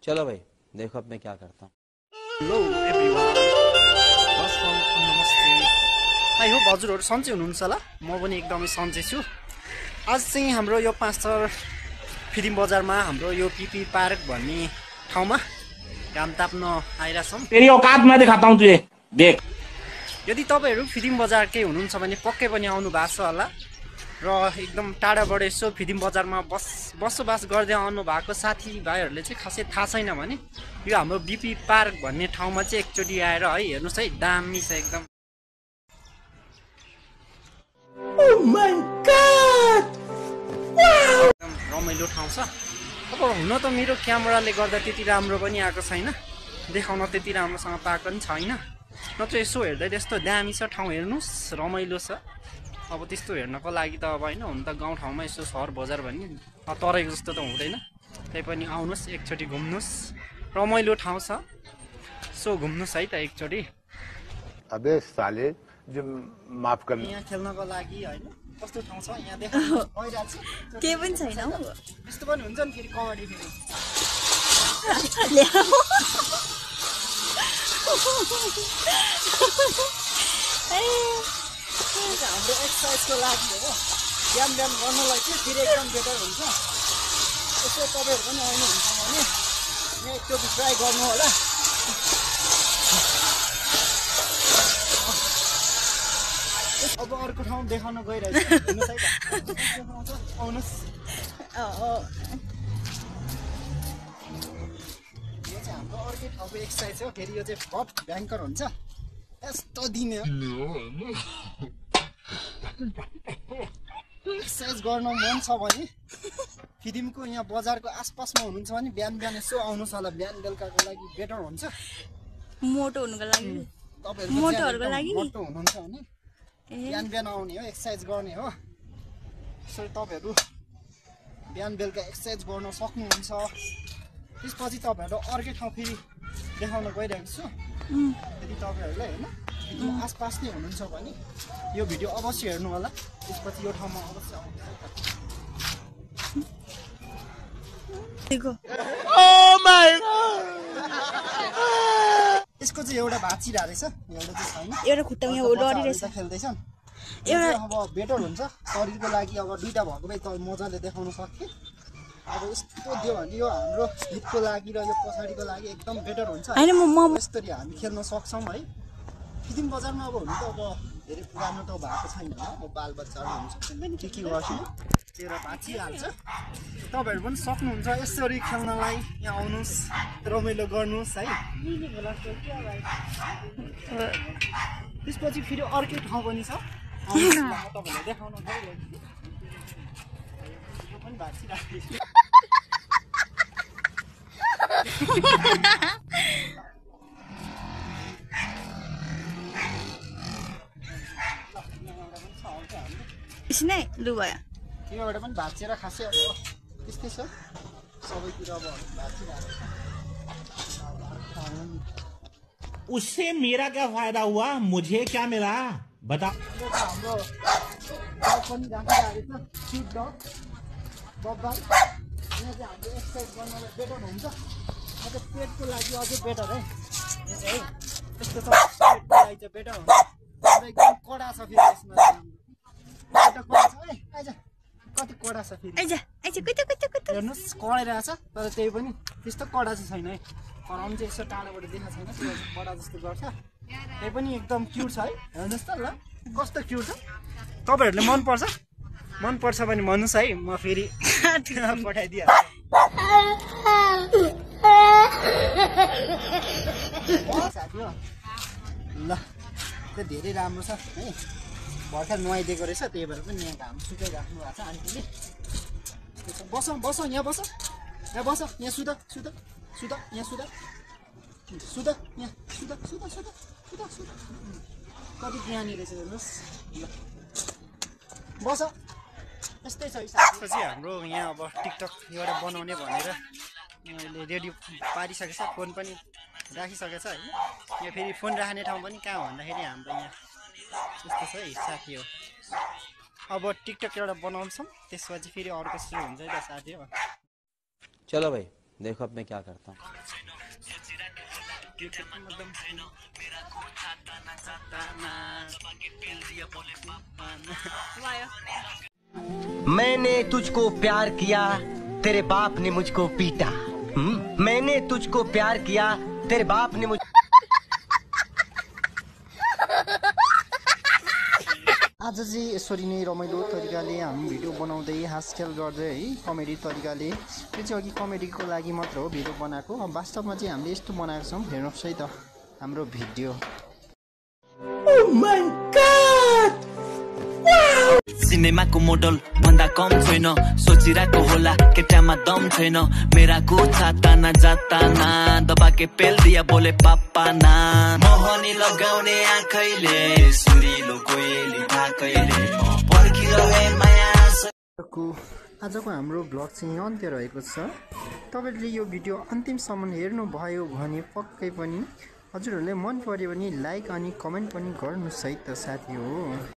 चलो भाई देखो अब मैं क्या करता हूँ। हेलो एभ्रिवान, नमस्ते। आई होप हजुरहरू सन्चै हुनुहुन्छ होला। म पनि एकदमै सन्चै छु। आज चाहिँ हाम्रो यो पाँचथर फिल्म बजारमा हाम्रो यो पिपी पार्क भन्ने ठाउँमा घाम ताप्न आइरहेछौँ। तेरी औकात मैं दिखाता हूँ तुझे, देख। यदि तपाईँहरू फिल्म बजारकै हुनुहुन्छ भने पक्कै पनि आउनु भएको छ होला र एकदम टाढाबाट यसो फिल्म बजारमा बसोबास गर्दै आउनु भएको साथीभाइहरूले चाहिँ खासै थाहा छैन भने यो हाम्रो बिपी पार्क भन्ने ठाउँमा चाहिँ एकचोटि आएर है हेर्नुहोस् है, दामी छ एकदम। Oh my God! एकदम रमाइलो ठाउँ छ। अब हुन त मेरो क्यामेराले गर्दा त्यति राम्रो पनि आएको छैन, देखाउन त्यति राम्रोसँग पाएको पनि छैन। नत्र यसो हेर्दै त्यस्तो दामी छ ठाउँ, हेर्नुहोस् रमाइलो छ। अब त्यस्तो हेर्नको लागि त अब होइन, हुन त गाउँठाउँमा यसो सहर बजार भन्ने तराईको जस्तो त हुँदैन। तैपनि आउनुहोस् एकचोटि घुम्नुहोस्, रमाइलो ठाउँ छ। सो घुम्नुहोस् है त एकचोटि। अबे साले जो माफ कर। यहाँ खेल्नको लागि होइन कस्तो ठाउँ छ यहाँ देखाउनु भइरहेको छ। केही पनि छैन हौ। यस्तो पनि हुन्छ नि फेरि कबड्डी फेरि। हाम्रो एक्सर्साइजको लागि हो, बिहान बिहान गर्नलाई चाहिँ फेरि एकदम बेटर हुन्छ। यसो तपाईँहरू पनि आउनुहुन्छ भने यहाँ एकचोटि ट्राई गर्नु होला। अब अर्को ठाउँ देखाउन गइरहेछ, हेर्नुहोस् है त। आउनुहोस्। यो चाहिँ हाम्रो अर्कै ठाउँको एक्सर्साइज हो, फेरि यो चाहिँ बहुत भयङ्कर हुन्छ। यस्तो दिने हो। एक्सर्साइज गर्न मन छ भने फिल्मको यहाँ बजारको आसपासमा हुनुहुन्छ भने बिहान बिहान यसो आउनुहोस् होला, बिहान बेलुकाको लागि बेटर हुन्छ। मोटो हुनुको लागि, तपाईँहरू मोटोहरूको लागि मोटो हुनुहुन्छ भने बिहान बिहान आउने हो, एक्सर्साइज गर्ने हो। यसरी तपाईँहरू बिहान बेलुका एक्सर्साइज गर्न सक्नुहुन्छ। त्यसपछि तपाईँहरू अर्कै ठाउँ फेरि देखाउन गइरहेको छु। यदि तपाईँहरूलाई होइन आसपास नै हुनुहुन्छ भने यो भिडियो अवश्य हेर्नु होला। त्यसपछि यो ठाउँमा अवश्य आउनुहोस्। यसको चाहिँ एउटा भाँचिरहेको रहेछ, एउटा चाहिँ छैन। एउटा खुट्टा यहाँ लडिरहेछ, खेल्दैछन्। एउटा अब बेटर हुन्छ शरीरको लागि। अब दुईटा भएको भए त मजाले देखाउन सक्थेँ। अब यस्तो दियो भने यो हाम्रो हितको लागि र यो पछाडिको लागि एकदम बेटर हुन्छ। यस्तरी हामी खेल्न सक्छौँ है फिल्म बजारमा। अब हुनु त अब धेरै पुरानो त भएको छैन, अब बालबच्चाहरू हुन्छ के गर्छु त्यो भाँचिहाल्छ। तपाईँहरू पनि सक्नुहुन्छ यसरी खेल्नलाई। यहाँ आउनुहोस्, रमाइलो गर्नुहोस् है। त्यसपछि फेरि अर्कै ठाउँ पनि छ, तपाईँहरूलाई देखाउन गइरहेको छु। पनि भाँचिरहेको छु। लु भयो त्योबाट पनि भाँचेर खासै अब त्यस्तै छ सबैतिर। अब भाँचिरहेको छ। उससे मेरा क्या फायदा हुआ, मुझे क्या मिला बता। हाम्रो डग पनि राखिरहेको छ, स्विट डग बब्बाल। यहाँ चाहिँ हाम्रो एक्सर्साइज गर्नलाई बेटर हुन्छ। अझ पेटको लागि अझै बेटर है यो चाहिँ है। यस्तो छ पेटको लागि चाहिँ बेटर हुन्छ। एकदम कडा छ फेरि यसमा, कडा छ है। आइज कति कडा छ फेरि, हेर्नुहोस् कडाइरहेछ। तर त्यही पनि त्यस्तो कडा चाहिँ छैन है। हराउनु चाहिँ यसो टाढाबाट देखाएको छैन, त्यो कडा जस्तो गर्छ। त्यही पनि एकदम क्युट छ है, हेर्नुहोस् त। ल कस्तो क्युट छ। तपाईँहरूले मनपर्छ भने भन्नुहोस् है, म फेरि पठाइदिइहाल्छु। साथी हो ल, त्यो धेरै राम्रो छ है। भर्खर नुहाइदिएको रहेछ, त्यही भएर पनि यहाँ घाम सुकाइराख्नु भएको छ आन्टीले। बस बस यहाँ बस, यहाँ बस, यहाँ सुध सुध सुध, यहाँ सुध सुध, यहाँ सुध सुध सुध सुध सुध। कति ज्ञानी रहेछ हेर्नुहोस्। ल बस, यस्तै छ। त्यसपछि हाम्रो यहाँ अब टिकटक एउटा बनाउने भनेर अहिले रेडी पारिसकेको छ, फोन पनि राखिसकेको छ होइन। यहाँ फेरि फोन राख्ने ठाउँ पनि कहाँ भन्दाखेरि हाम्रो यहाँ यस्तो छ है साथी हो। अब टिकटक एउटा बनाउँछौँ, त्यसपछि फेरि अर्को सुरु हुन्छ है त साथी हो। चलो भाई देखो अब मैं क्या करता हूँ। मैंने तुझको प्यार किया, तेरे बाप ने मुझको पीटा। मैंने तुझको प्यार किया, तेरे बाप ने मुझ आज चाहिँ यसरी नै रमाइलो तरिकाले हामी भिडियो बनाउँदै हाँसखेल गर्दै है कमेडी तरिकाले यो चाहिँ अघि कमेडीको लागि मात्र हो भिडियो बनाएको अब वास्तवमा चाहिँ हामीले यस्तो बनाएको छौँ हेर्नुहोस् है त हाम्रो भिडियो सिनेमाको मोडल भन्दा कम छैन सोचिरहेको होला केटामा दम छैन मेरा कुछा ताना जाता ना दबा के पेल दिया बोले पापा ना मोहनी लगाउने आँखैले सुरिलो कोइली धाकैले पर्खिरहे माया आजको हाम्रो भ्लग चाहिँ अन्त्य रहेको छ तपाईहरुले यो भिडियो अन्तिमसम्म हेर्नु भयो भने पक्कै पनि हजुरहरुले मन पर्यो भने लाइक अनि कमेन्ट पनि गर्नुस् है त साथी हो।